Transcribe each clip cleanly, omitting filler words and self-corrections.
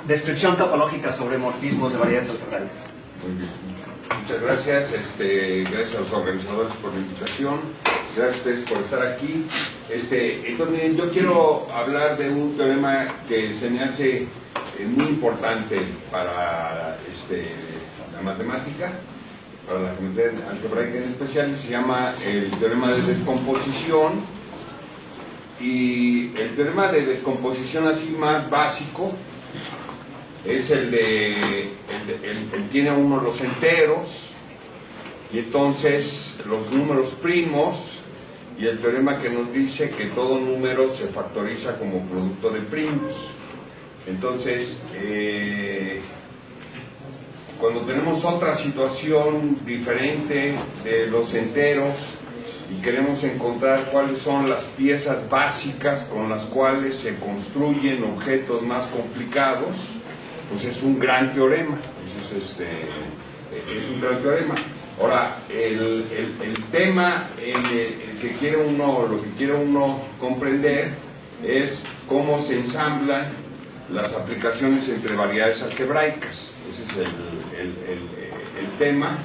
Descripción topológica sobre morfismos de variedades algebraicas. Muy bien. Muchas gracias. Gracias a los organizadores por la invitación. Gracias a ustedes por estar aquí. Entonces, miren, yo quiero hablar de un teorema que se me hace muy importante para la matemática, para la geometría algebraica en especial. Se llama el teorema de descomposición. Y el teorema de descomposición así más básico es el tiene uno los enteros y entonces los números primos, y el teorema que nos dice que todo número se factoriza como producto de primos. Entonces, cuando tenemos otra situación diferente de los enteros y queremos encontrar cuáles son las piezas básicas con las cuales se construyen objetos más complicados, pues es un gran teorema. Entonces, es un gran teorema. Ahora, el tema lo que quiere uno comprender es cómo se ensamblan las aplicaciones entre variedades algebraicas. Ese es el tema.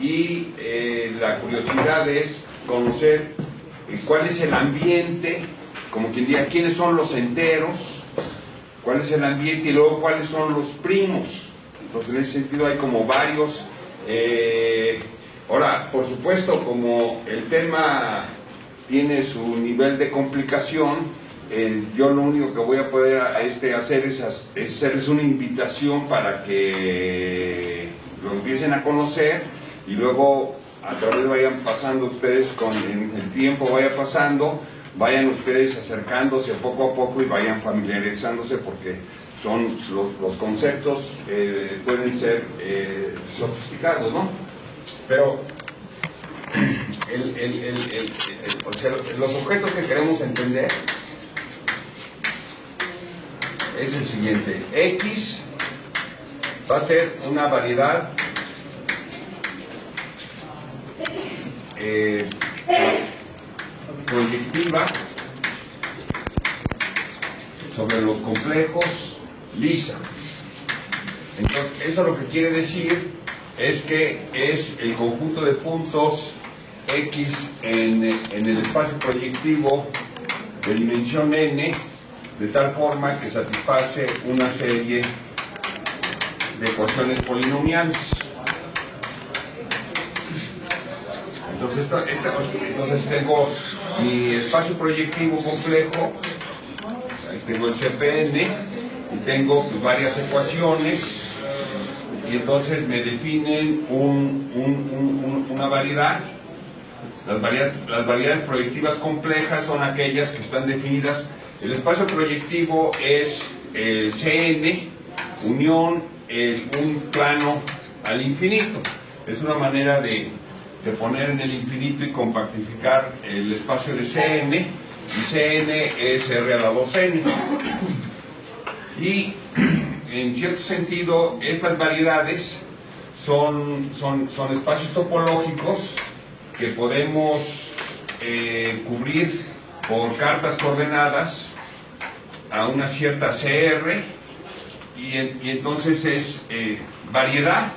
Y la curiosidad es conocer cuál es el ambiente, como quien diga, quiénes son los enteros, cuál es el ambiente y luego cuáles son los primos. Entonces, en ese sentido hay como varios. Ahora, por supuesto, como el tema tiene su nivel de complicación, yo lo único que voy a poder hacer es hacerles una invitación para que lo empiecen a conocer y luego a través vayan pasando ustedes, en el tiempo vaya pasando, vayan ustedes acercándose poco a poco y vayan familiarizándose, porque son los conceptos pueden ser sofisticados, ¿no? Pero o sea, los objetos que queremos entender es el siguiente. X va a ser una variedad proyectiva sobre los complejos lisa. Entonces, eso lo que quiere decir es que es el conjunto de puntos X en el espacio proyectivo de dimensión n, de tal forma que satisface una serie de ecuaciones polinomiales. Entonces tengo mi espacio proyectivo complejo, ahí tengo el CPN y tengo pues varias ecuaciones, y entonces me definen una variedad. Las variedades proyectivas complejas son aquellas que están definidas. El espacio proyectivo es el Cn unión un plano al infinito. Es una manera de poner en el infinito y compactificar el espacio de Cn, y Cn es R a la 2n. Y en cierto sentido estas variedades son espacios topológicos que podemos cubrir por cartas coordenadas a una cierta CR, y entonces es variedad,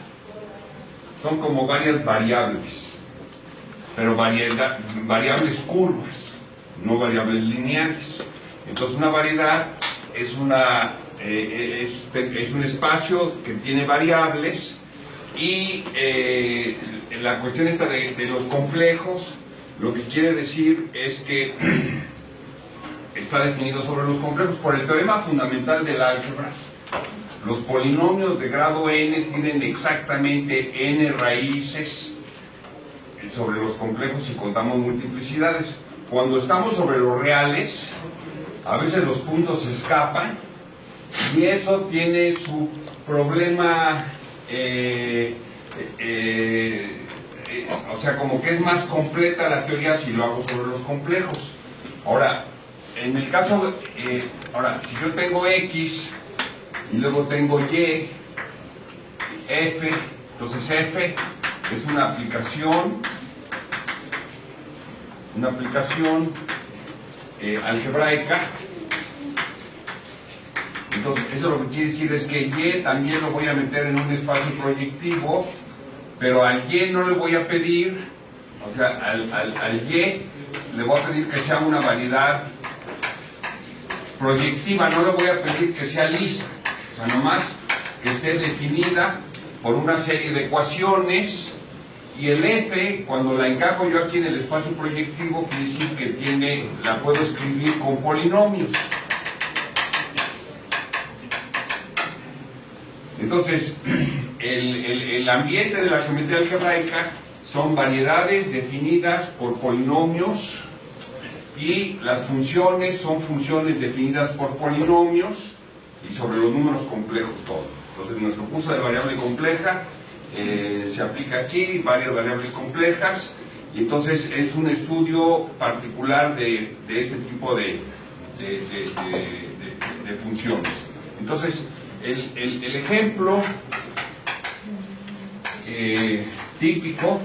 son como varias variables, pero variables curvas, no variables lineales. Entonces una variedad es un espacio que tiene variables, y la cuestión esta de los complejos, lo que quiere decir es que está definido sobre los complejos por el teorema fundamental del álgebra. Los polinomios de grado n tienen exactamente n raíces sobre los complejos si contamos multiplicidades. Cuando estamos sobre los reales, a veces los puntos se escapan, y eso tiene su problema, o sea, como que es más completa la teoría si lo hago sobre los complejos. Ahora, en el caso, ahora, si yo tengo X y luego tengo Y, F, entonces F es una aplicación algebraica. Entonces, eso lo que quiere decir es que Y también lo voy a meter en un espacio proyectivo, pero al Y no le voy a pedir, o sea, al Y le voy a pedir que sea una variedad proyectiva, no le voy a pedir que sea lisa, o sea, nomás que esté definida por una serie de ecuaciones. Y el F, cuando la encajo yo aquí en el espacio proyectivo, quiere decir que la puedo escribir con polinomios. Entonces, el ambiente de la geometría algebraica son variedades definidas por polinomios, y las funciones son funciones definidas por polinomios y sobre los números complejos todo. Entonces, nuestro curso de variable compleja se aplica aquí, varias variables complejas, y entonces es un estudio particular de este tipo de funciones. Entonces, el ejemplo típico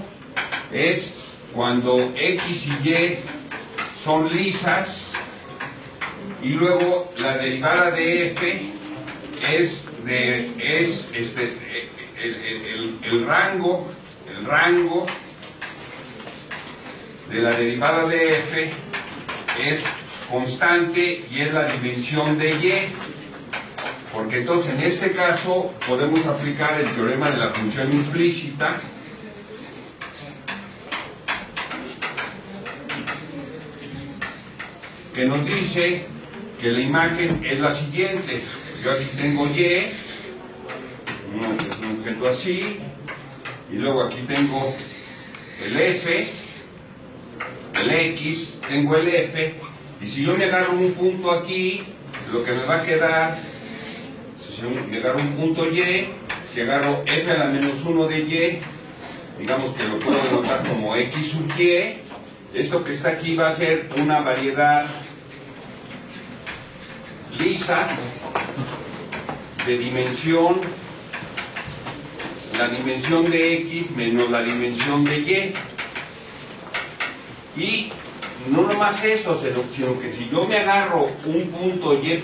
es cuando X y Y son lisas y luego la derivada de F es el rango de la derivada de F es constante y es la dimensión de Y, porque entonces en este caso podemos aplicar el teorema de la función implícita, que nos dice que la imagen es la siguiente. Yo aquí tengo Y, un objeto así, y luego aquí tengo el F, el X, tengo el F, y si yo me agarro un punto aquí, lo que me va a quedar, si yo me agarro un punto Y, si agarro F a la menos 1 de Y, digamos que lo puedo denotar como X sub Y, esto que está aquí va a ser una variedad lisa de dimensión, la dimensión de X menos la dimensión de Y. Y no nomás eso, sino que si yo me agarro un punto Y'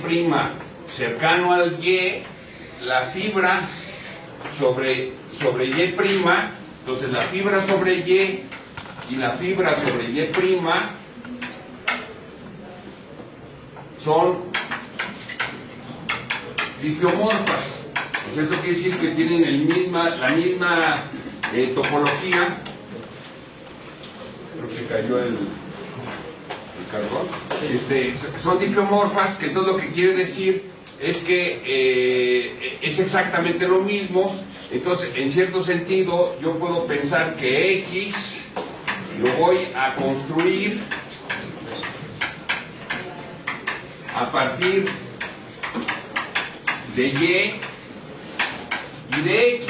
cercano al Y, la fibra sobre Y', entonces la fibra sobre Y y la fibra sobre Y' son difiomorfas. Pues eso quiere decir que tienen la misma topología. Creo que cayó el carbón. Son difiomorfas, que todo lo que quiere decir es que es exactamente lo mismo. Entonces, en cierto sentido, yo puedo pensar que X lo voy a construir a partir de Y y de X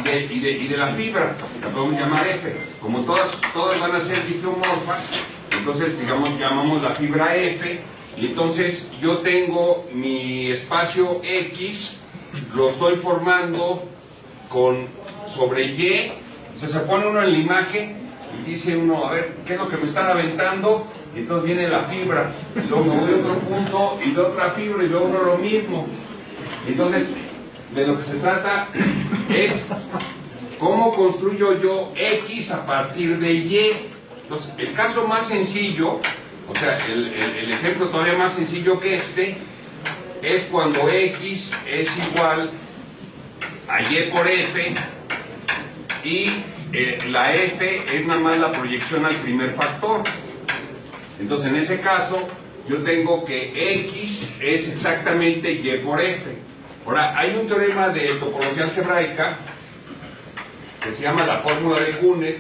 y de la fibra, la podemos llamar F. Como todas van a ser difiomorfas, entonces digamos llamamos la fibra F, y entonces yo tengo mi espacio X, lo estoy formando sobre Y. O sea, se pone uno en la imagen y dice uno, a ver, ¿qué es lo que me están aventando? Y entonces viene la fibra, y luego me voy a otro punto y de otra fibra y luego uno lo mismo. Entonces, de lo que se trata es cómo construyo yo X a partir de Y. Entonces, el caso más sencillo, o sea, el ejemplo todavía más sencillo que este, es cuando X es igual a Y por F, y la F es nada más la proyección al primer factor. Entonces, en ese caso, yo tengo que X es exactamente Y por F. Ahora, hay un teorema de topología algebraica que se llama la fórmula de Punnett,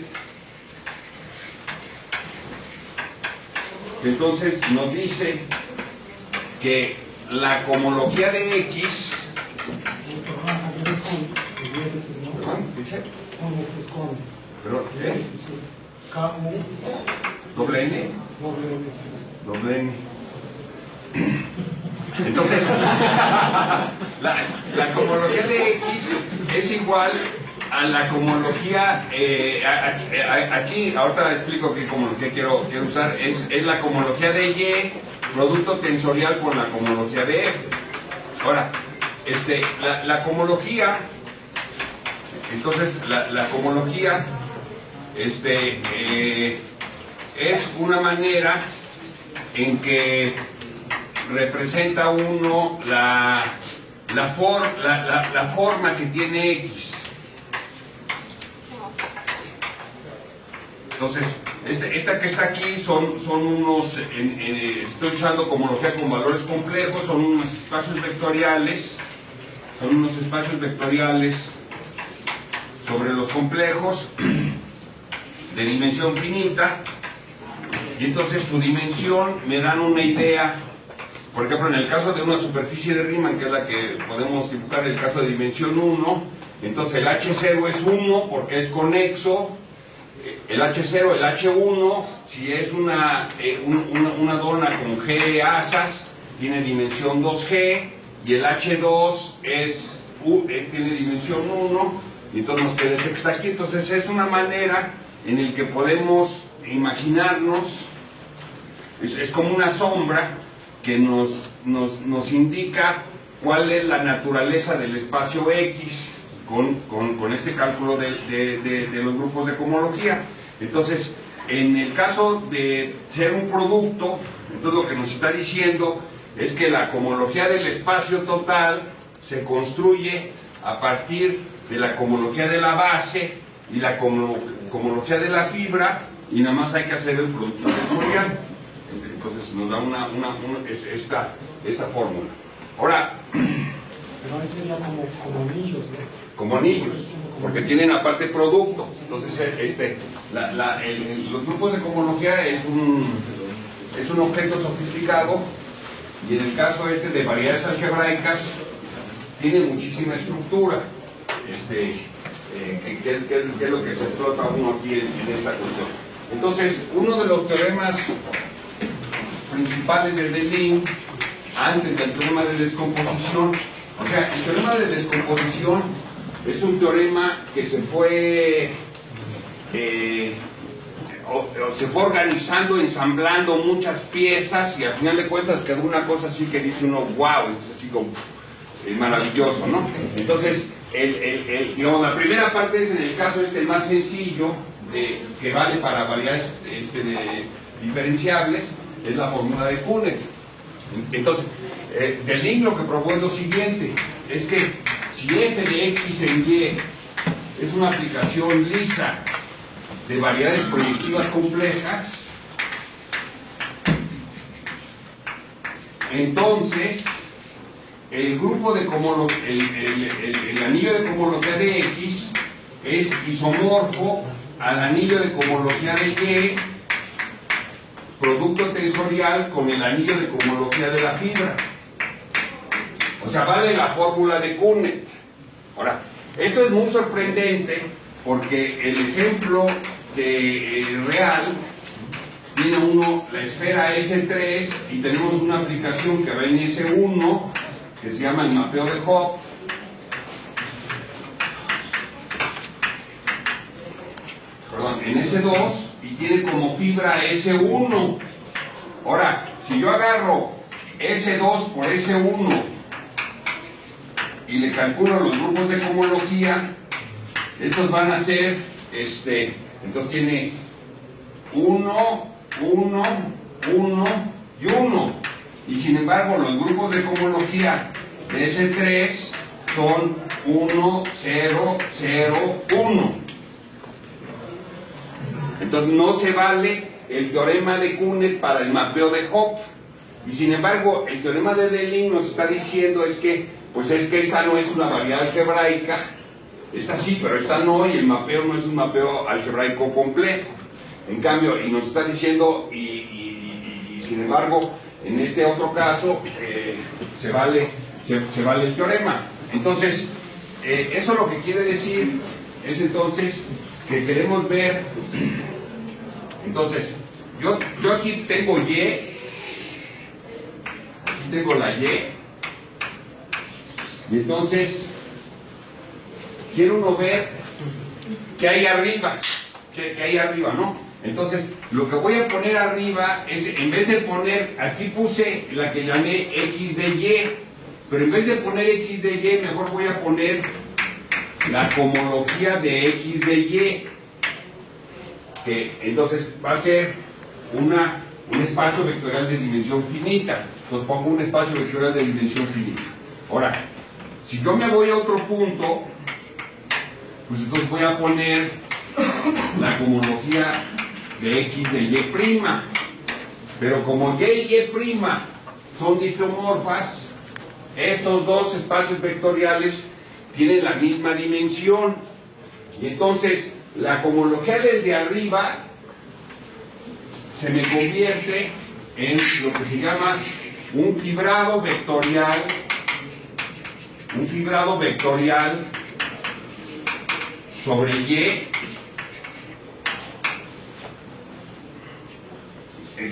que entonces nos dice que la cohomología de X... ¿Perdón? ¿Qué? ¿Doble N? Doble N. Entonces, la cohomología de X es igual a la cohomología, aquí, ahorita explico qué cohomología quiero usar, es la cohomología de Y, producto tensorial con la cohomología de F. Ahora, la cohomología, entonces, la cohomología es una manera en que representa uno la forma que tiene X. Entonces, esta que está aquí son unos, estoy usando cohomología con valores complejos, son unos espacios vectoriales, sobre los complejos de dimensión finita, y entonces su dimensión me dan una idea. Por ejemplo, en el caso de una superficie de Riemann, que es la que podemos dibujar en el caso de dimensión 1, entonces el H0 es 1 porque es conexo, el H0, el H1, si es una dona con G asas, tiene dimensión 2G, y el H2 tiene dimensión 1, y entonces nos queda ese que está aquí. Entonces es una manera en la que podemos imaginarnos, es como una sombra que nos indica cuál es la naturaleza del espacio X con este cálculo de los grupos de cohomología. Entonces, en el caso de ser un producto, entonces lo que nos está diciendo es que la cohomología del espacio total se construye a partir de la cohomología de la base y la cohomología de la fibra, y nada más hay que hacer el producto tensorial. Entonces nos da esta fórmula. Ahora, pero ahí sería como anillos, ¿no? Como anillos, porque tienen aparte producto. Entonces los grupos de cohomología es un objeto sofisticado, y en el caso de variedades algebraicas tiene muchísima estructura, que es lo que se explota uno aquí en esta cuestión. Entonces, uno de los teoremas principales de Deligne, antes del teorema de descomposición, o sea, el teorema de descomposición es un teorema que se fue organizando, ensamblando muchas piezas, y al final de cuentas quedó una cosa así que dice uno, wow, es así como maravilloso, ¿no? Entonces, digamos, la primera parte es en el caso más sencillo, que vale para variedades diferenciables, es la fórmula de Punnett. Entonces, Deligne lo que probó es lo siguiente, es que si f de x en y es una aplicación lisa de variedades proyectivas complejas, entonces el grupo de el anillo de cohomología de x es isomorfo al anillo de cohomología de y, producto tensorial con el anillo de cohomología de la fibra. O sea, vale la fórmula de Punnett. Ahora, esto es muy sorprendente porque el ejemplo real tiene la esfera S3, y tenemos una aplicación que va en S1 que se llama el mapeo de Hopf. Perdón, en S2, y tiene como fibra S1. Ahora, si yo agarro S2 por S1 y le calculo los grupos de cohomología, estos van a ser, entonces tiene 1, 1, 1 y 1. Y sin embargo, los grupos de cohomología de S3 son 1, 0, 0, 1. Entonces no se vale el teorema de Punnett para el mapeo de Hopf. Y sin embargo, el teorema de Deligne nos está diciendo es que esta no es una variedad algebraica, esta sí, pero esta no, y el mapeo no es un mapeo algebraico complejo. En cambio, y nos está diciendo, y sin embargo, en este otro caso, se vale el teorema. Entonces, eso lo que quiere decir es entonces que queremos ver, entonces, yo aquí tengo Y, aquí tengo la Y, y entonces quiere uno ver qué hay arriba, qué hay arriba, ¿no? Entonces, lo que voy a poner arriba es, en vez de poner, aquí puse la que llamé X de Y, pero en vez de poner x de y, mejor voy a poner la cohomología de x de y, que entonces va a ser un espacio vectorial de dimensión finita. Entonces pongo un espacio vectorial de dimensión finita. Ahora, si yo me voy a otro punto, pues entonces voy a poner la cohomología de x de y'. Pero como y y' son difeomorfas, estos dos espacios vectoriales tienen la misma dimensión. Y entonces la cohomología del de arriba se me convierte en lo que se llama un fibrado vectorial sobre y.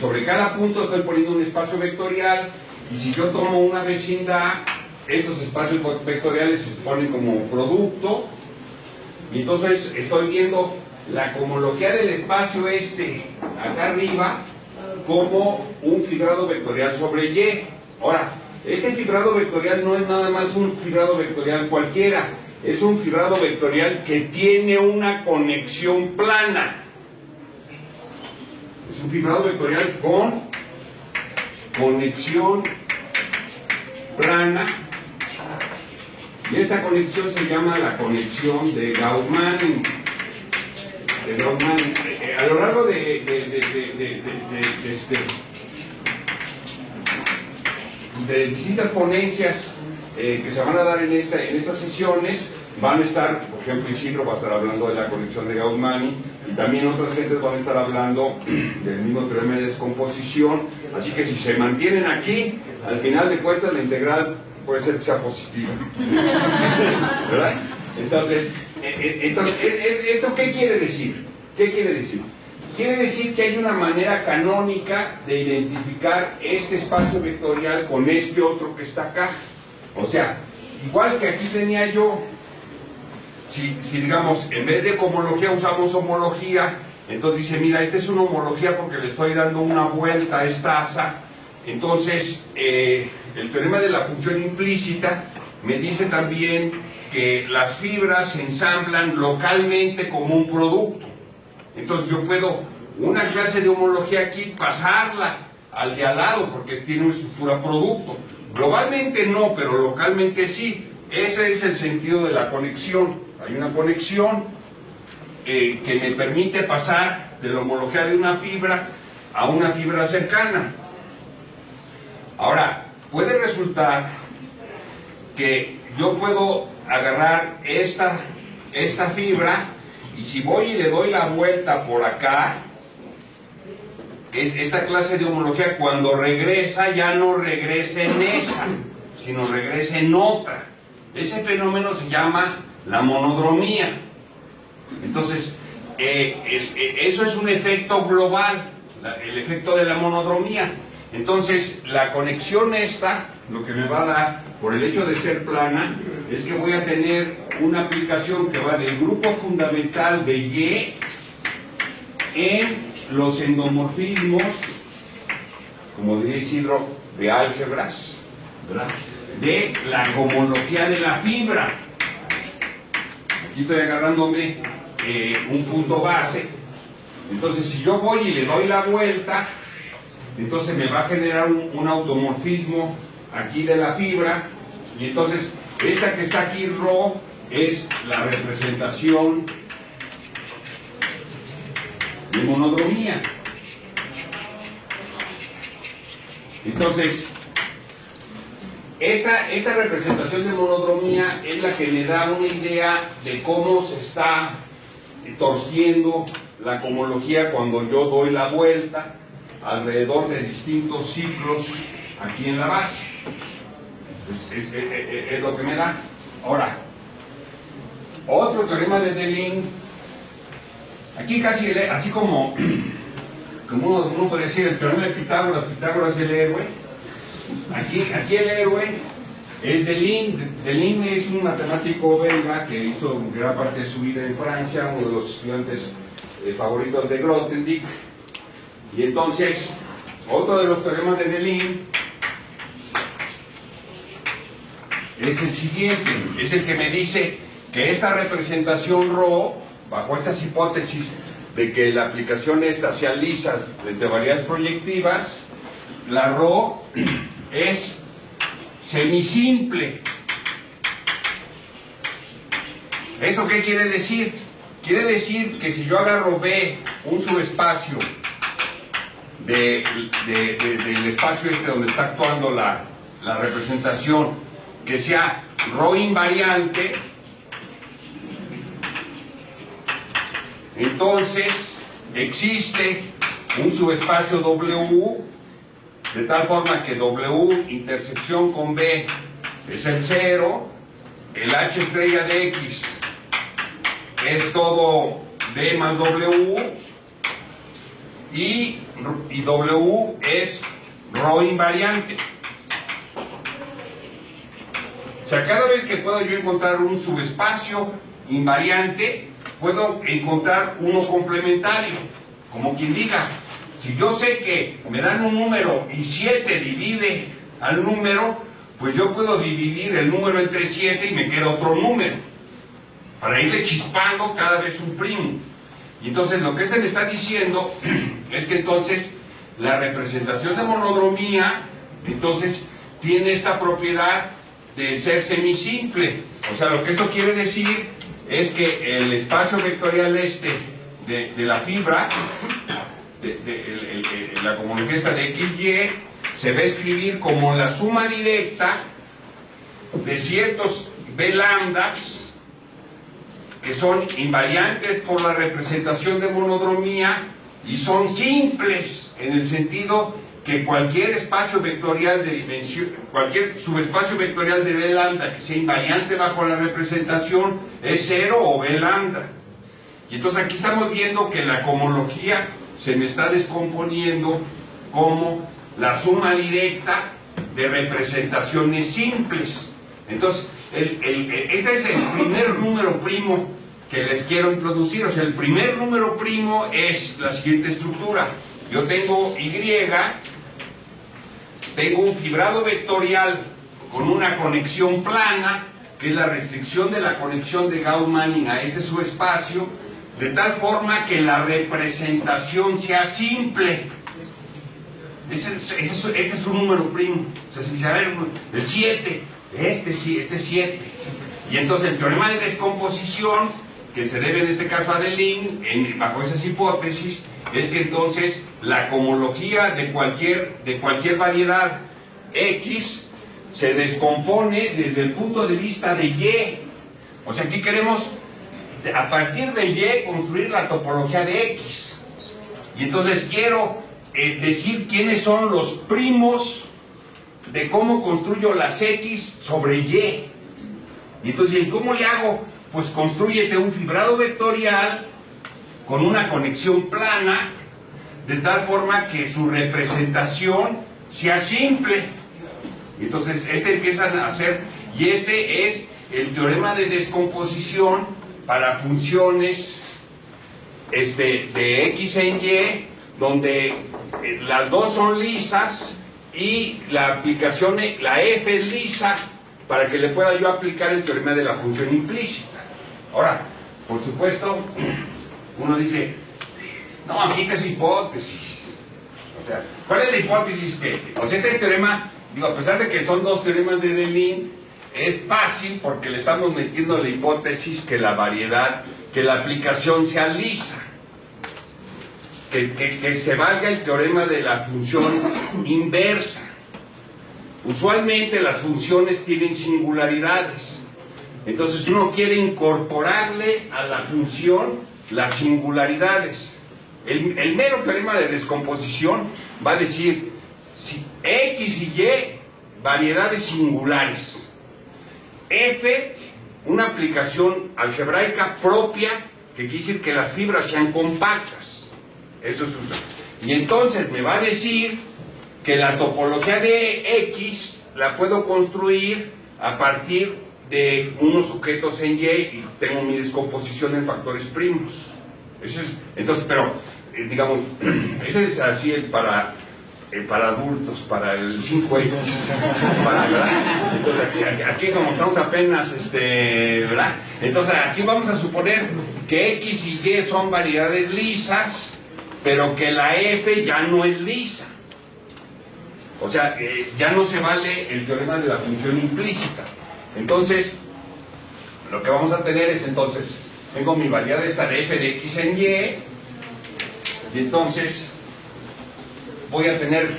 Sobre cada punto estoy poniendo un espacio vectorial, y si yo tomo una vecindad, estos espacios vectoriales se ponen como producto, y entonces estoy viendo la cohomología del espacio acá arriba como un fibrado vectorial sobre y. Ahora, este fibrado vectorial no es nada más un fibrado vectorial cualquiera, es un fibrado vectorial que tiene una conexión plana. Es un fibrado vectorial con conexión plana, y esta conexión se llama la conexión de Gauss-Manning. A lo largo de distintas ponencias que se van a dar en estas sesiones, van a estar, por ejemplo, Isidro va a estar hablando de la conexión de Gauss-Manning, y también otras gentes van a estar hablando del mismo teorema de descomposición. Así que si se mantienen aquí, al final de cuentas la integral puede ser que sea positiva. ¿Verdad? Entonces, ¿esto qué quiere decir? ¿Qué quiere decir? Quiere decir que hay una manera canónica de identificar este espacio vectorial con este otro que está acá. O sea, igual que aquí tenía yo, si digamos, en vez de cohomología usamos homología, entonces dice, mira, esta es una homología porque le estoy dando una vuelta a esta asa. Entonces, el teorema de la función implícita me dice también que las fibras se ensamblan localmente como un producto. Entonces yo puedo una clase de homología aquí pasarla al de al lado porque tiene una estructura producto. Globalmente no, pero localmente sí. Ese es el sentido de la conexión. Hay una conexión que me permite pasar de la homología de una fibra a una fibra cercana. Ahora, puede resultar que yo puedo agarrar esta fibra, y si voy y le doy la vuelta por acá, esta clase de homología cuando regresa ya no regresa en esa, sino regresa en otra. Ese fenómeno se llama la monodromía. Entonces, eso es un efecto global, el efecto de la monodromía. Entonces, la conexión esta, lo que me va a dar, por el hecho de ser plana, es que voy a tener una aplicación que va del grupo fundamental de Y en los endomorfismos, como diría Isidro, de álgebras, ¿verdad?, de la cohomología de la fibra. Aquí estoy agarrándome un punto base. Entonces, si yo voy y le doy la vuelta, entonces me va a generar un automorfismo aquí de la fibra, y entonces esta que está aquí, ρ, es la representación de monodromía. Entonces, esta representación de monodromía es la que me da una idea de cómo se está torciendo la cohomología cuando yo doy la vuelta alrededor de distintos ciclos aquí en la base. Es lo que me da. Ahora, otro teorema de Deligne, aquí casi así como uno podría decir el teorema de Pitágoras, Pitágoras es el héroe. Aquí el héroe es Deligne. Deligne es un matemático belga que hizo gran parte de su vida en Francia, uno de los estudiantes favoritos de Grothendieck. Y entonces, otro de los teoremas de Deligne es el siguiente, es el que me dice que esta representación ρ, bajo estas hipótesis de que la aplicación esta sea lisa de variedades proyectivas, la ρ es semisimple. ¿Eso qué quiere decir? Quiere decir que si yo agarro B, un subespacio del espacio este donde está actuando la representación, que sea ρ invariante, entonces existe un subespacio W de tal forma que W intersección con B es el 0, el H estrella de X es todo B más W y W es ρ invariante. O sea, cada vez que puedo yo encontrar un subespacio invariante, puedo encontrar uno complementario, como quien diga, si yo sé que me dan un número y 7 divide al número, pues yo puedo dividir el número entre 7 y me queda otro número, para irle chispando cada vez un primo. Y entonces lo que este me está diciendo es que entonces la representación de monodromía, entonces tiene esta propiedad de ser semisimple. O sea, lo que esto quiere decir es que el espacio vectorial este de la fibra, la comunidad esta de XY, se va a escribir como la suma directa de ciertos B lambdas que son invariantes por la representación de monodromía y son simples en el sentido que cualquier espacio vectorial de dimensión, cualquier subespacio vectorial de B lambda que sea invariante bajo la representación es 0 o B lambda. Y entonces aquí estamos viendo que la cohomología se me está descomponiendo como la suma directa de representaciones simples. Entonces, este es el primer número primo que les quiero introducir. O sea, el primer número primo es la siguiente estructura. Yo tengo Y, tengo un fibrado vectorial con una conexión plana, que es la restricción de la conexión de Gauss-Manning a este subespacio, de tal forma que la representación sea simple. Este es un número primo. O sea, si dice, a ver, el 7, este 7. Y entonces el teorema de descomposición, que se debe en este caso a Deligne, bajo esas hipótesis, es que entonces la cohomología de cualquier variedad X se descompone desde el punto de vista de Y. O sea, aquí queremos a partir de Y construir la topología de X. Y entonces quiero decir quiénes son los primos de cómo construyo las X sobre Y. Y entonces, ¿cómo le hago? Pues constrúyete un fibrado vectorial con una conexión plana, de tal forma que su representación sea simple. Entonces, empiezan a hacer, y este es el teorema de descomposición para funciones de X en Y, donde las dos son lisas y la aplicación, la F es lisa, para que le pueda yo aplicar el teorema de la función implícita. Ahora, por supuesto, uno dice, no, aquí es hipótesis. O sea, ¿cuál es la hipótesis que? O sea, este teorema, digo, a pesar de que son dos teoremas de Deligne, es fácil porque le estamos metiendo la hipótesis que la variedad, que la aplicación sea lisa. Que se valga el teorema de la función inversa. Usualmente las funciones tienen singularidades. Entonces uno quiere incorporarle a la función las singularidades. El mero teorema de descomposición va a decir si X y Y, variedades singulares. F, una aplicación algebraica propia, que quiere decir que las fibras sean compactas. Eso es uso. Y entonces me va a decir que la topología de X la puedo construir a partir de unos sujetos en Y y tengo mi descomposición en factores primos. Ese es, entonces, pero, digamos, ese es así para para adultos, para el 5X, ¿verdad? Entonces aquí como estamos apenas, ¿verdad? Entonces aquí vamos a suponer que X y Y son variedades lisas, pero que la F ya no es lisa. O sea, ya no se vale el teorema de la función implícita. Entonces, lo que vamos a tener es entonces, tengo mi variedad esta de F de X en Y, y entonces voy a tener,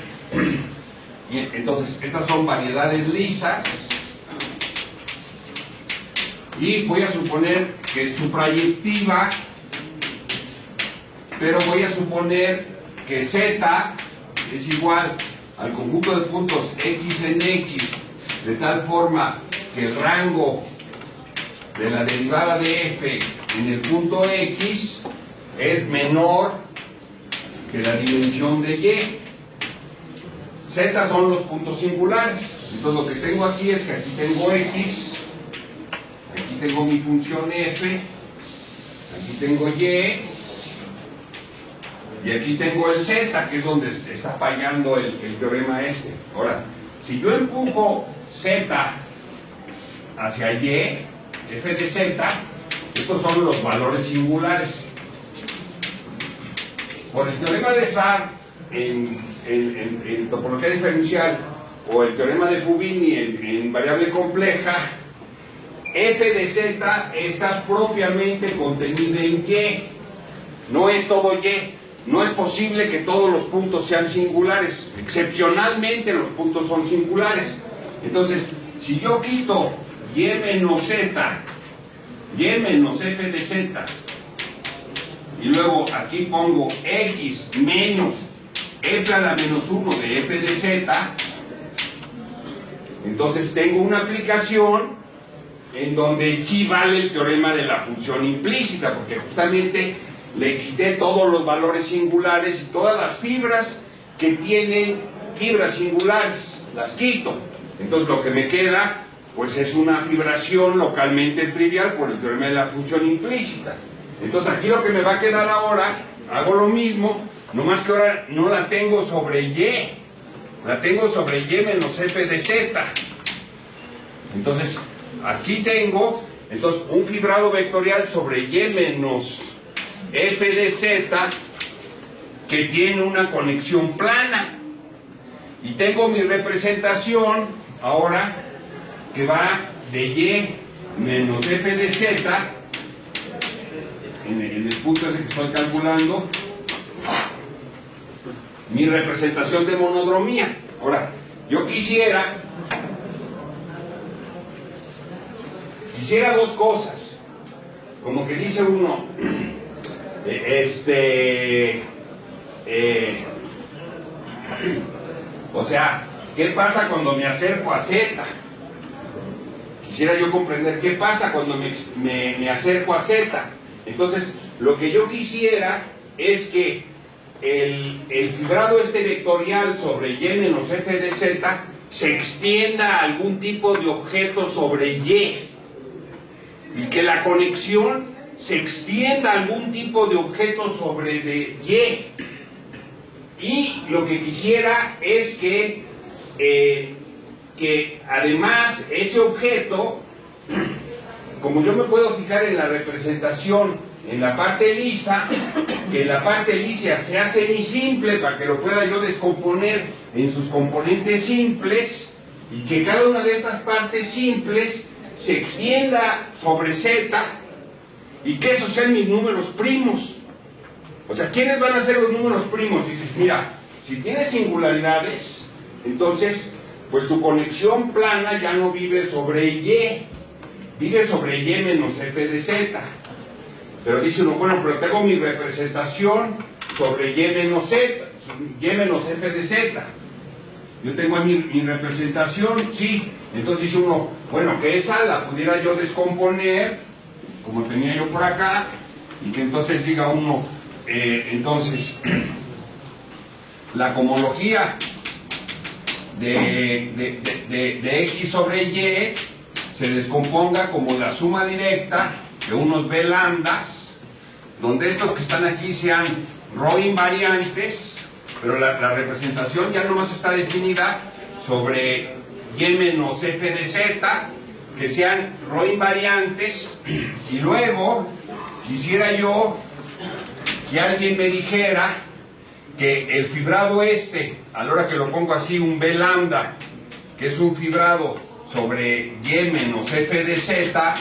y entonces estas son variedades lisas, y voy a suponer que es sufrayectiva, pero voy a suponer que Z es igual al conjunto de puntos X en X, de tal forma que el rango de la derivada de F en el punto X es menor que la dimensión de Y. Z son los puntos singulares. Entonces lo que tengo aquí es que aquí tengo X, aquí tengo mi función F, aquí tengo Y, y aquí tengo el Z, que es donde se está fallando el teorema este. Ahora, si yo empujo Z hacia Y, F de Z, estos son los valores singulares. Por el teorema de Sartre en topología diferencial, o el teorema de Fubini en variable compleja, F de Z está propiamente contenida en Y. No es todo Y. No es posible que todos los puntos sean singulares. Excepcionalmente los puntos son singulares. Entonces, si yo quito Y menos Z, Y menos F de Z, y luego aquí pongo X menos F a la menos 1 de F de Z, entonces tengo una aplicación en donde sí vale el teorema de la función implícita, porque justamente le quité todos los valores singulares y todas las fibras que tienen fibras singulares, las quito. Entonces lo que me queda, pues es una fibración localmente trivial por el teorema de la función implícita. Entonces aquí lo que me va a quedar ahora, hago lo mismo, nomás que ahora no la tengo sobre Y, la tengo sobre Y menos F de Z. Entonces aquí tengo un fibrado vectorial sobre Y menos F de Z que tiene una conexión plana, y tengo mi representación ahora que va de Y menos F de Z en el punto ese que estoy calculando, mi representación de monodromía. Ahora, yo quisiera dos cosas, como que dice uno, o sea, ¿qué pasa cuando me acerco a Z? Quisiera yo comprender qué pasa cuando me acerco a Z. Entonces, lo que yo quisiera es que el fibrado vectorial sobre Y menos F de Z se extienda a algún tipo de objeto sobre Y, y que la conexión se extienda a algún tipo de objeto sobre de Y. Y lo que quisiera es que además ese objeto, como yo me puedo fijar en la representación en la parte lisa, que la parte lisa sea semisimple para que lo pueda yo descomponer en sus componentes simples, y que cada una de estas partes simples se extienda sobre Z, y que esos sean mis números primos. O sea, ¿quiénes van a ser los números primos? Dices, mira, si tienes singularidades, entonces, pues tu conexión plana ya no vive sobre Y, vive sobre Y menos F de Z. Pero dice uno, bueno, pero tengo mi representación sobre Y menos Z, Y menos F de Z. Yo tengo mi representación, sí. Entonces dice uno, bueno, que esa la pudiera yo descomponer, como tenía yo por acá, y que entonces diga uno, entonces, la cohomología de X sobre Y se descomponga como la suma directa de unos B lambdas, donde estos que están aquí sean ρ invariantes pero la representación ya nomás está definida sobre y menos f de z, que sean ρ invariantes, y luego quisiera yo que alguien me dijera que el fibrado a la hora que lo pongo así, un B lambda, que es un fibrado sobre y menos f de z,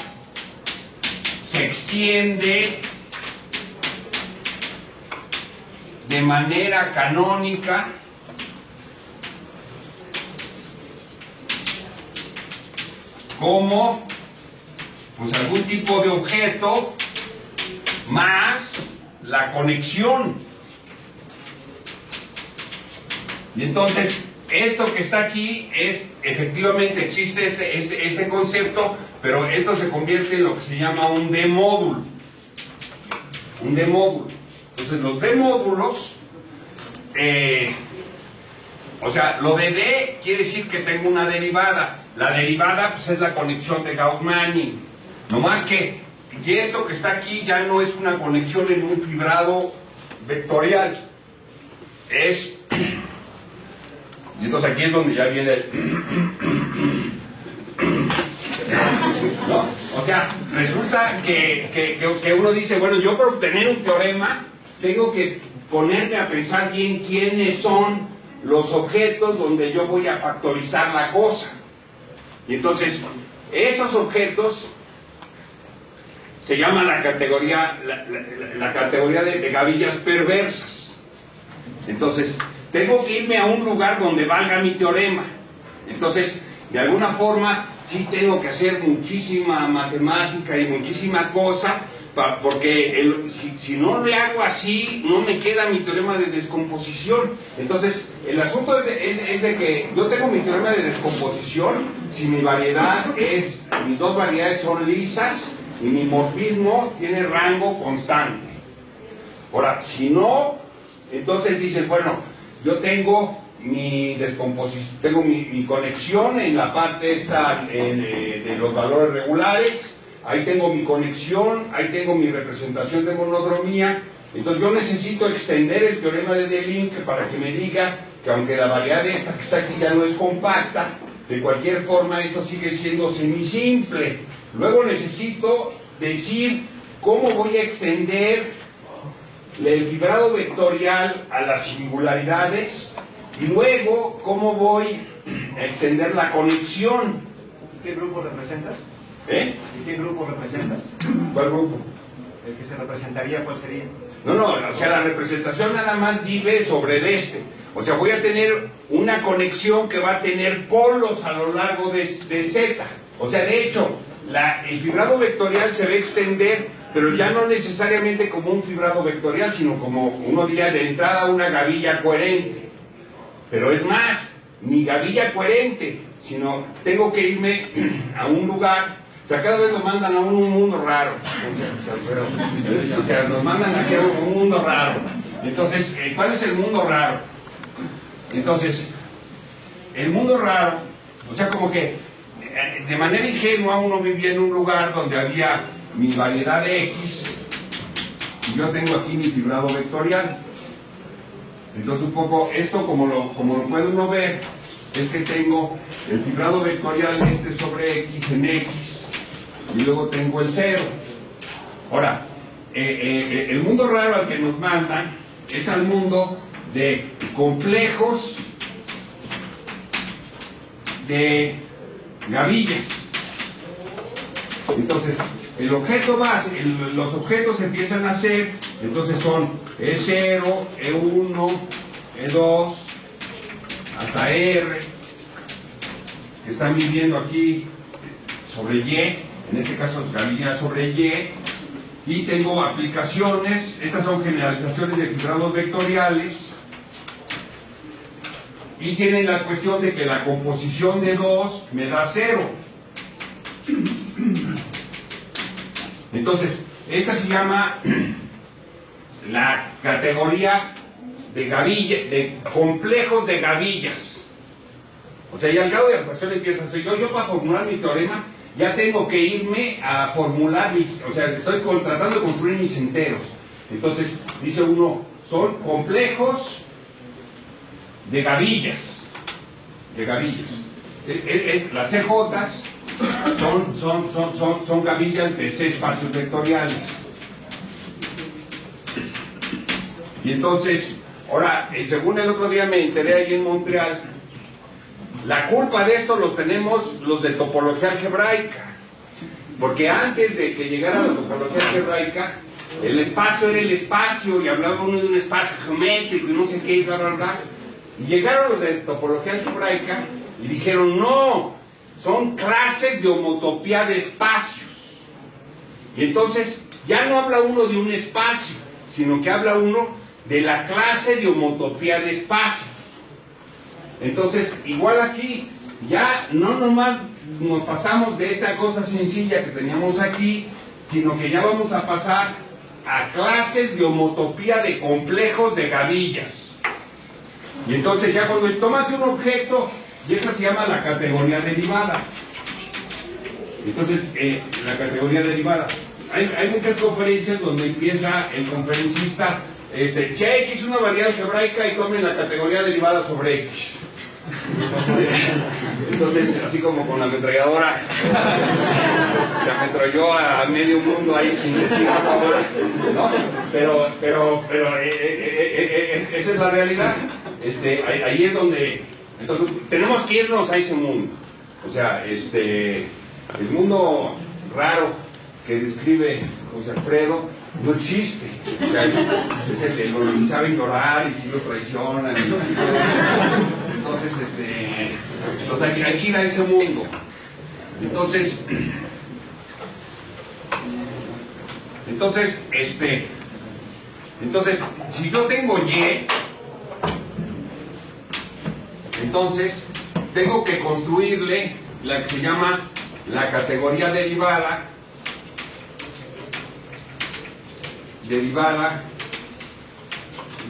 se extiende de manera canónica como pues algún tipo de objeto más la conexión. Y entonces esto que está aquí es, efectivamente existe este concepto, pero esto se convierte en lo que se llama un D-módulo. Un D-módulo. Entonces los D-módulos, o sea, lo de D quiere decir que tengo una derivada. La derivada pues es la conexión de Gauss-Manning. No más que esto que está aquí ya no es una conexión en un fibrado vectorial. Y entonces aquí es donde ya viene el... ¿no? O sea, resulta que uno dice, bueno, yo para obtener un teorema tengo que ponerme a pensar bien quiénes son los objetos donde yo voy a factorizar la cosa. Y entonces, esos objetos se llama la categoría de gavillas perversas. Entonces, tengo que irme a un lugar donde valga mi teorema. Entonces, de alguna forma, sí tengo que hacer muchísima matemática y muchísima cosa, porque si no le hago así, no me queda mi teorema de descomposición. Entonces, el asunto es de que yo tengo mi teorema de descomposición si mi mis dos variedades son lisas y mi morfismo tiene rango constante. Ahora, si no, entonces dices, bueno, yo tengo mi descomposición, tengo mi conexión en la parte esta de los valores regulares. Ahí tengo mi conexión, ahí tengo mi representación de monodromía. Entonces yo necesito extender el teorema de Deligne para que me diga que aunque la variable esta que está aquí ya no es compacta, de cualquier forma esto sigue siendo semisimple. Luego necesito decir cómo voy a extender el fibrado vectorial a las singularidades y luego cómo voy a extender la conexión. ¿Qué grupo representas? ¿Y qué grupo representas? ¿Cuál grupo? El que se representaría, ¿cuál sería? No, o sea, la representación nada más vive sobre el O sea, voy a tener una conexión que va a tener polos a lo largo de Z. O sea, de hecho, el fibrado vectorial se va a extender, pero ya no necesariamente como un fibrado vectorial, sino como uno diría de entrada una gavilla coherente. Pero es más, ni gavilla coherente, sino tengo que irme a un lugar. O sea, cada vez nos mandan a un mundo raro. O sea, nos mandan hacia un mundo raro. Entonces, ¿cuál es el mundo raro? Entonces, el mundo raro, o sea, como que de manera ingenua uno vivía en un lugar donde había mi variedad de X y yo tengo aquí mi fibrado vectorial. Entonces, un poco esto, como lo puede uno ver, es que tengo el fibrado vectorial sobre X en X y luego tengo el 0. Ahora, el mundo raro al que nos mandan es al mundo de complejos de gavillas. Entonces, el objeto base, los objetos empiezan a ser, entonces son E0, E1, E2, hasta R, que están viviendo aquí sobre Y, en este caso es gavilla sobre y tengo aplicaciones, estas son generalizaciones de fibrados vectoriales, y tienen la cuestión de que la composición de 2 me da 0. Entonces, esta se llama la categoría de gavilla, de complejos de gavillas. O sea, ya al grado de abstracción empieza a ser yo para formular mi teorema ya tengo que irme a formular o sea, estoy tratando de construir mis enteros. Entonces, dice uno, son complejos de gavillas. Las CJs son gavillas de C espacios vectoriales. Y entonces, ahora, según el otro día me enteré ahí en Montreal, la culpa de esto los tenemos los de topología algebraica. Porque antes de que llegara la topología algebraica, el espacio era el espacio, y hablaba uno de un espacio geométrico y no sé qué, y bla, bla, bla. Y llegaron los de topología algebraica y dijeron, no, son clases de homotopía de espacios. Y entonces, ya no habla uno de un espacio, sino que habla uno de la clase de homotopía de espacios. Entonces, igual aquí, ya no nomás nos pasamos de esta cosa sencilla que teníamos aquí, sino que ya vamos a pasar a clases de homotopía de complejos de gavillas. Y entonces ya cuando tomas un objeto, y esta se llama la categoría derivada. Entonces, la categoría derivada. Hay muchas conferencias donde empieza el conferencista, che, X es una variable algebraica y tomen la categoría derivada sobre X. Entonces, así como con la ametralladora, se ametralló a medio mundo ahí sin decir nada más, ¿no? Pero esa es la realidad. Ahí es donde, entonces, tenemos que irnos a ese mundo. O sea, el mundo raro que describe José Alfredo no existe. O sea, es el que lo sabe ignorar y si lo traicionan. Entonces, hay que ir a ese mundo. Entonces, si yo tengo Y, entonces tengo que construirle la que se llama la categoría derivada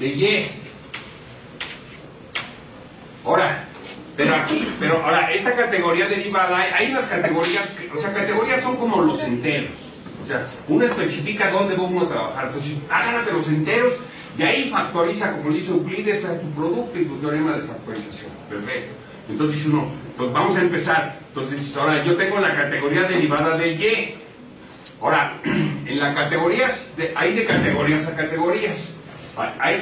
de Y. Pero ahora, esta categoría derivada, hay unas categorías, o sea, categorías son como los enteros. O sea, uno especifica dónde va uno a trabajar. Entonces, agárrate los enteros y ahí factoriza, como le hizo Euclides, a tu producto y tu teorema de factorización. Perfecto. Entonces dice uno, pues vamos a empezar. Entonces, ahora yo tengo la categoría derivada de Y. Ahora, en las categorías, hay de categorías a categorías.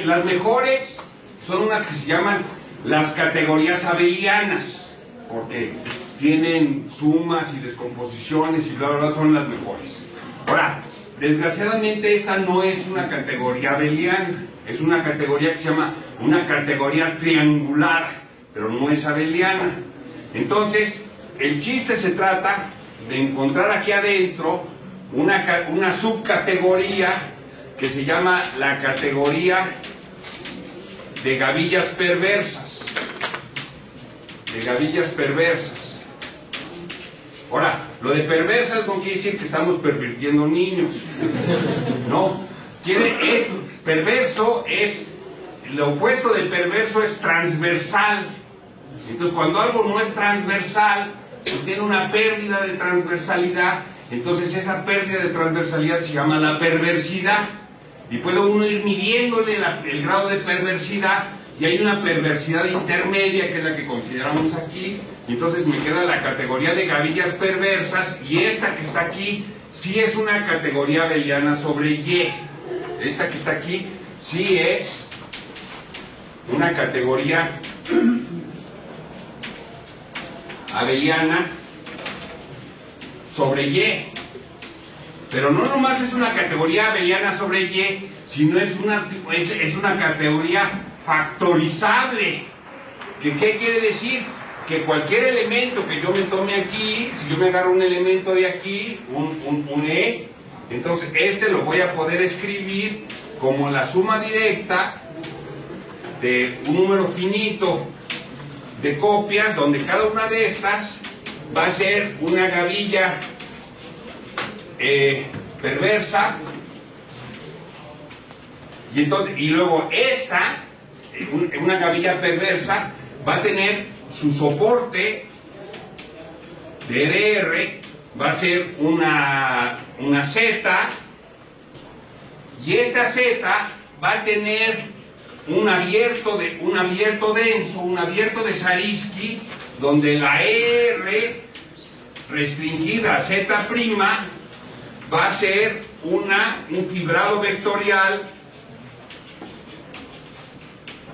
Las mejores son unas que se llaman las categorías abelianas, porque tienen sumas y descomposiciones y bla, bla, bla, son las mejores. Ahora, desgraciadamente esta no es una categoría abeliana, es una categoría que se llama una categoría triangular, pero no es abeliana. Entonces, el chiste se trata de encontrar aquí adentro una subcategoría que se llama la categoría de gavillas perversas. Ahora, lo de perversas no quiere decir que estamos pervirtiendo niños. No. Perverso es, lo opuesto de perverso es transversal. Entonces, cuando algo no es transversal, pues tiene una pérdida de transversalidad. Entonces, esa pérdida de transversalidad se llama la perversidad. Y puede uno ir midiéndole el grado de perversidad, y hay una perversidad intermedia que es la que consideramos aquí. Y entonces me queda la categoría de gavillas perversas, y esta que está aquí sí es una categoría abeliana sobre Y. Esta que está aquí sí es una categoría abeliana sobre Y. Pero no nomás es una categoría abeliana sobre Y, sino es una categoría factorizable. ¿Qué quiere decir? Que cualquier elemento que yo me tome aquí, si yo me agarro un elemento de aquí, un E, entonces lo voy a poder escribir como la suma directa de un número finito de copias, donde cada una de estas va a ser una gavilla perversa, y luego esta, una gavilla perversa, va a tener su soporte de RR, va a ser una Z, y esta Z va a tener un abierto denso, un abierto de Zariski, donde la R restringida a Z' va a ser un fibrado vectorial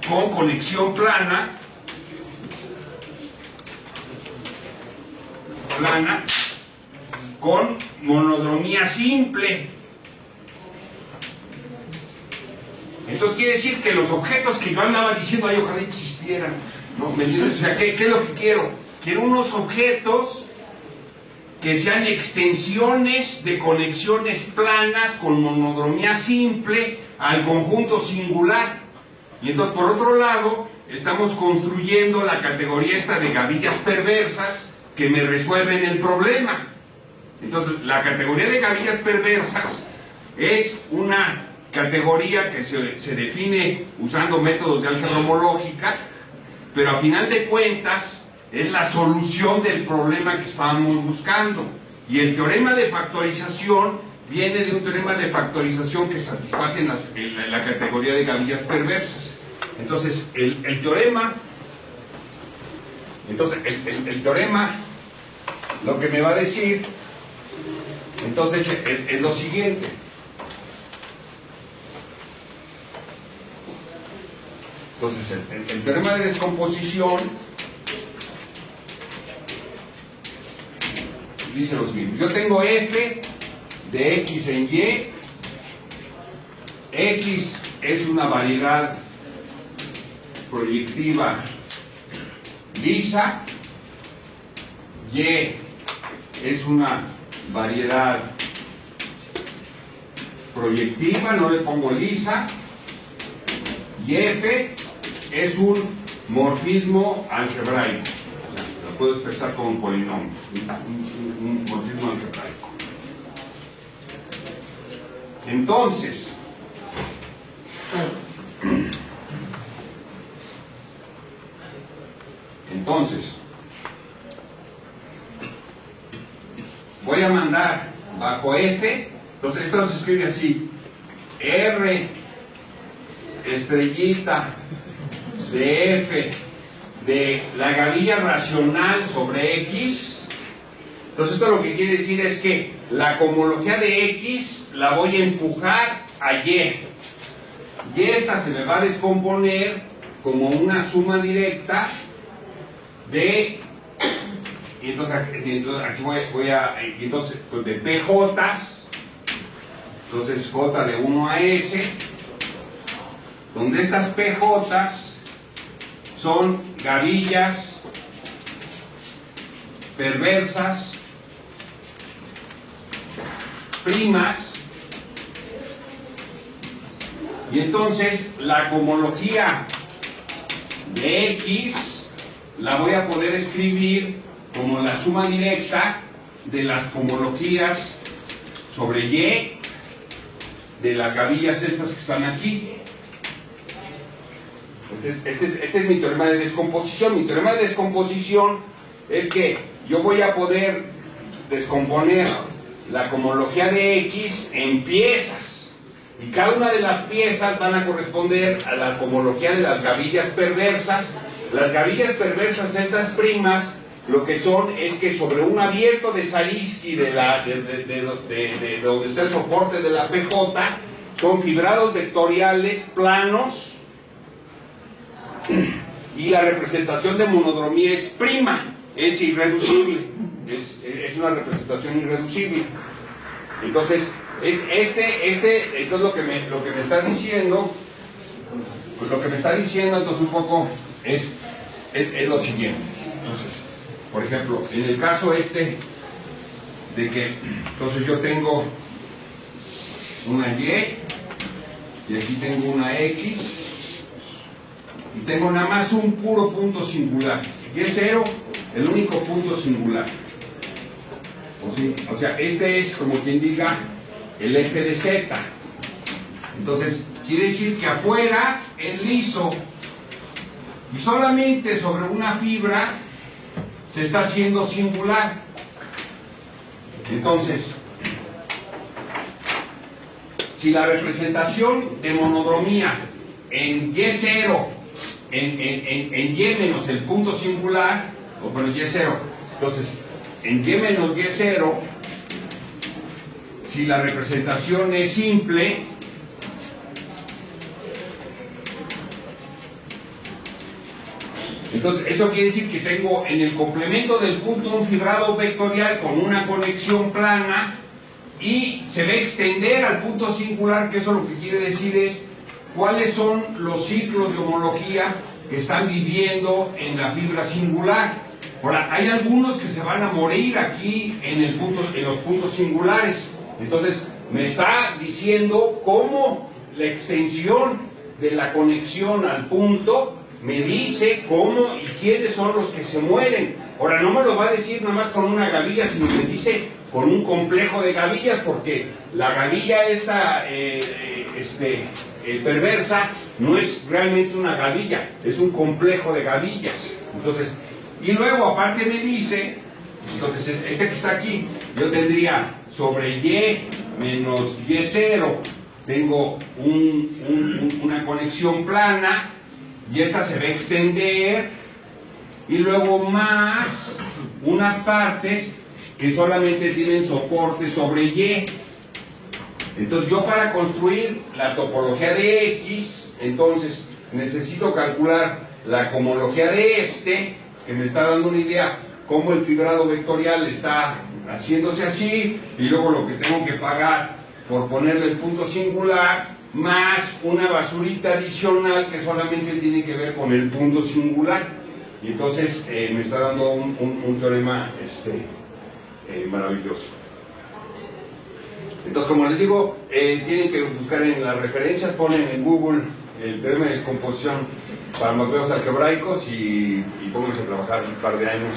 con conexión plana con monodromía simple. Entonces quiere decir que los objetos que yo andaba diciendo, ay, ojalá existieran, ¿no? ¿Me entiendes? O sea, ¿qué es lo que quiero? Quiero unos objetos que sean extensiones de conexiones planas con monodromía simple al conjunto singular. Y entonces, por otro lado, estamos construyendo la categoría esta de gavillas perversas que me resuelven el problema. Entonces, la categoría de gavillas perversas es una categoría que se define usando métodos de álgebra homológica, pero a final de cuentas es la solución del problema que estábamos buscando. Y el teorema de factorización viene de un teorema de factorización que satisface la categoría de gavillas perversas. Entonces, el teorema lo que me va a decir entonces es lo siguiente. Entonces, el teorema de descomposición dice lo siguiente: yo tengo f de x en y. X es una variedad proyectiva lisa, y es una variedad proyectiva, no le pongo lisa, y f es un morfismo algebraico, o sea, lo puedo expresar como polinomios, un morfismo algebraico. Entonces, voy a mandar bajo f, entonces esto se escribe así: R estrellita de f de la gavilla racional sobre x. Entonces esto lo que quiere decir es que la cohomología de x la voy a empujar a y. Y esa se me va a descomponer como una suma directa de, y entonces aquí voy a, entonces pues de PJs, entonces J de 1 a S, donde estas PJs son gavillas perversas primas, y entonces la cohomología de X la voy a poder escribir como la suma directa de las cohomologías sobre Y de las gavillas estas que están aquí. Este es mi teorema de descomposición. Mi teorema de descomposición es que yo voy a poder descomponer la cohomología de X en piezas, y cada una de las piezas van a corresponder a la cohomología de las gavillas perversas. Las gavillas perversas, estas primas, lo que son es que sobre un abierto de Zariski de donde está el soporte de la PJ, son fibrados vectoriales planos, y la representación de monodromía es prima, es irreducible, es una representación irreducible. Entonces, entonces lo que me está diciendo, pues lo que me está diciendo entonces un poco es lo siguiente. Entonces, por ejemplo, en el caso de que entonces yo tengo una Y y aquí tengo una X y tengo nada más un puro punto singular, y es 0 el único punto singular. O sea, este es como quien diga el eje de Z. Entonces quiere decir que afuera es liso y solamente sobre una fibra se está haciendo singular. Entonces, si la representación de monodromía en Y0, en Y menos el punto singular, o bueno, Y0, entonces, en Y menos Y0, si la representación es simple, entonces eso quiere decir que tengo en el complemento del punto un fibrado vectorial con una conexión plana y se va a extender al punto singular, que eso lo que quiere decir es cuáles son los ciclos de homología que están viviendo en la fibra singular. Ahora, hay algunos que se van a morir aquí en los puntos singulares. Entonces, me está diciendo cómo la extensión de la conexión al punto me dice cómo y quiénes son los que se mueren. Ahora, no me lo va a decir nada más con una gavilla, sino me dice con un complejo de gavillas, porque la gavilla esta perversa no es realmente una gavilla, es un complejo de gavillas. Entonces, y luego aparte me dice, entonces este que está aquí, yo tendría sobre Y menos Y0, tengo una conexión plana, y esta se va a extender, y luego más unas partes que solamente tienen soporte sobre Y. Entonces yo para construir la topología de X, entonces necesito calcular la cohomología de este, que me está dando una idea cómo el fibrado vectorial está haciéndose así, y luego lo que tengo que pagar por ponerle el punto singular, más una basurita adicional que solamente tiene que ver con el punto singular. Y entonces me está dando un teorema maravilloso. Entonces, como les digo, tienen que buscar en las referencias, ponen en Google el teorema de descomposición para mapeos algebraicos y pónganse a trabajar un par de años.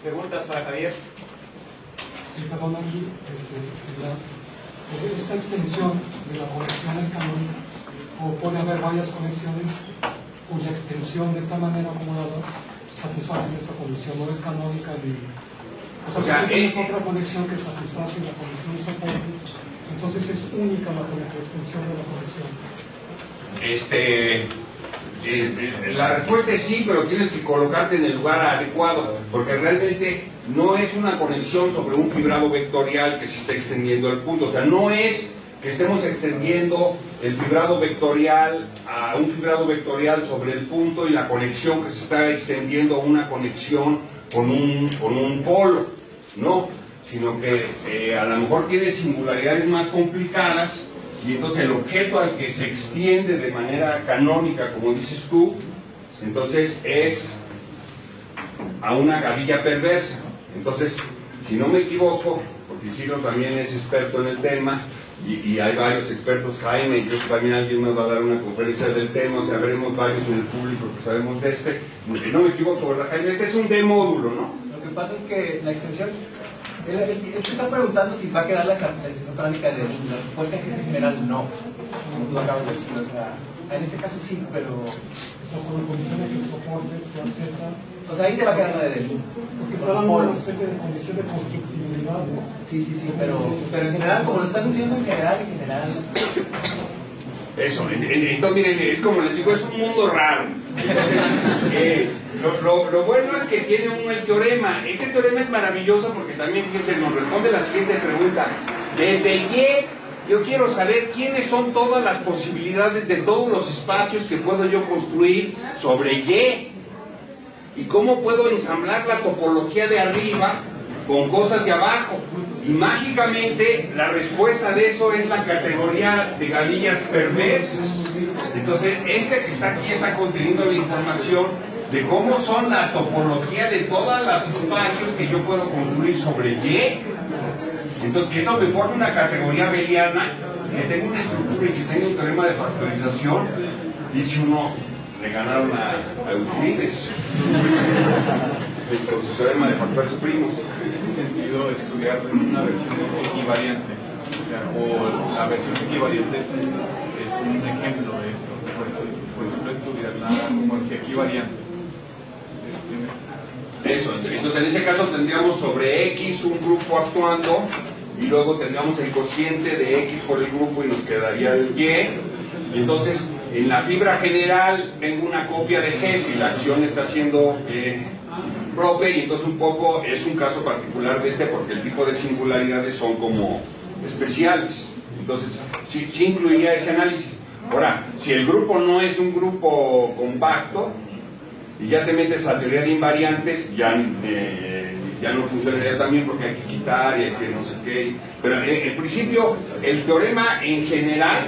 ¿Preguntas para Javier? Sí, perdón, aquí, esta extensión de la conexión es canónica, o puede haber varias conexiones cuya extensión de esta manera acomodadas satisface esa condición, no es canónica ni... O sea, si tienes otra conexión que satisface la condición de soporte, entonces es única la extensión de la conexión. La respuesta es sí, pero tienes que colocarte en el lugar adecuado, porque realmente no es una conexión sobre un fibrado vectorial que se está extendiendo al punto. O sea, no es que estemos extendiendo el fibrado vectorial a un fibrado vectorial sobre el punto y la conexión que se está extendiendo a una conexión con un polo. No, sino que a lo mejor tiene singularidades más complicadas. Y entonces el objeto al que se extiende de manera canónica, como dices tú, entonces es a una gavilla perversa. Entonces, si no me equivoco, porque Ciro también es experto en el tema, y hay varios expertos, Jaime, y creo que también alguien nos va a dar una conferencia del tema, o sea, veremos varios en el público que sabemos de este. Si no me equivoco, ¿verdad, Jaime? Este es un D-módulo, ¿no? Lo que pasa es que la extensión... Él está preguntando si va a quedar la extensión canónica de la respuesta es que en general no, como tú acabas de decir. O sea, en este caso sí, pero... O sea, con la condición de que el soporte sea Z. O sea, ahí te va a quedar la de Delin. Porque está dando una especie de condición de constructibilidad, ¿no? Sí, pero en general, como lo está funcionando en general. Eso, entonces miren, es como les digo, es un mundo raro. Entonces, lo bueno es que tiene el teorema. Este teorema es maravilloso porque también, fíjense, nos responde la siguiente pregunta. Desde Y, yo quiero saber quiénes son todas las posibilidades de todos los espacios que puedo yo construir sobre Y. Y cómo puedo ensamblar la topología de arriba con cosas de abajo. Y mágicamente la respuesta de eso es la categoría de gavillas perversas. Entonces, este que está aquí está conteniendo la información de cómo son la topología de todos los espacios que yo puedo construir sobre Y. Entonces, que eso me forma una categoría abeliana, que tenga una estructura y que tenga un teorema de factorización. Dice uno, le ganaron a Euclides con su teorema de factores primos. En este sentido, estudiar una versión equivariante, o la versión equivariente es es un ejemplo de esto. O sea, por ejemplo, estudiarla como que aquí variante. Eso, entonces en ese caso tendríamos sobre X un grupo actuando y luego tendríamos el cociente de X por el grupo y nos quedaría el Y. Y entonces en la fibra general tengo una copia de G si la acción está siendo prope, y entonces un poco es un caso particular de este porque el tipo de singularidades son como especiales. Entonces sí incluiría ese análisis. Ahora, si el grupo no es un grupo compacto y ya te metes a teoría de invariantes, ya no funcionaría también porque hay que quitar y hay que no sé qué. Pero en principio el teorema en general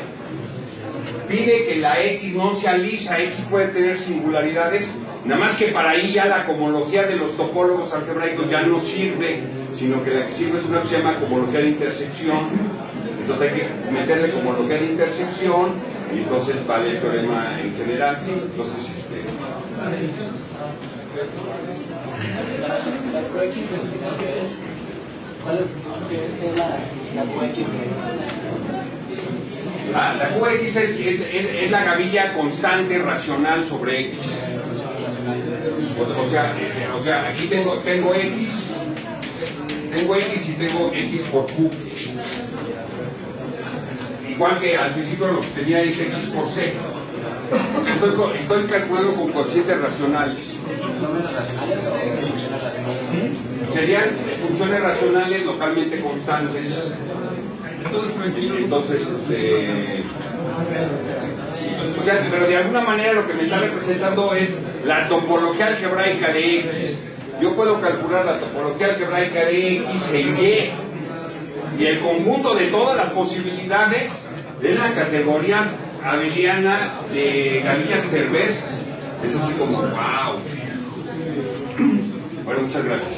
pide que la X no sea lisa, X puede tener singularidades, nada más que para ahí ya la cohomología de los topólogos algebraicos ya no sirve, sino que la que sirve es una que se llama cohomología de intersección. Entonces hay que meterle cohomología de intersección y entonces vale el teorema en general. Entonces, la QX del final, ¿qué es? ¿Cuál es la QX? La QX es la gavilla constante racional sobre X. O sea, aquí tengo X y tengo X por Q. Igual que al principio lo que tenía es X por C. Estoy calculando con cocientes racionales. ¿Números racionales o funciones racionales? Serían funciones racionales localmente constantes. Entonces, o sea, pero de alguna manera lo que me está representando es la topología algebraica de X. Yo puedo calcular la topología algebraica de X e Y. Y el conjunto de todas las posibilidades es la categoría abeliana de gavillas perversas. Es así como, wow. Bueno, muchas gracias.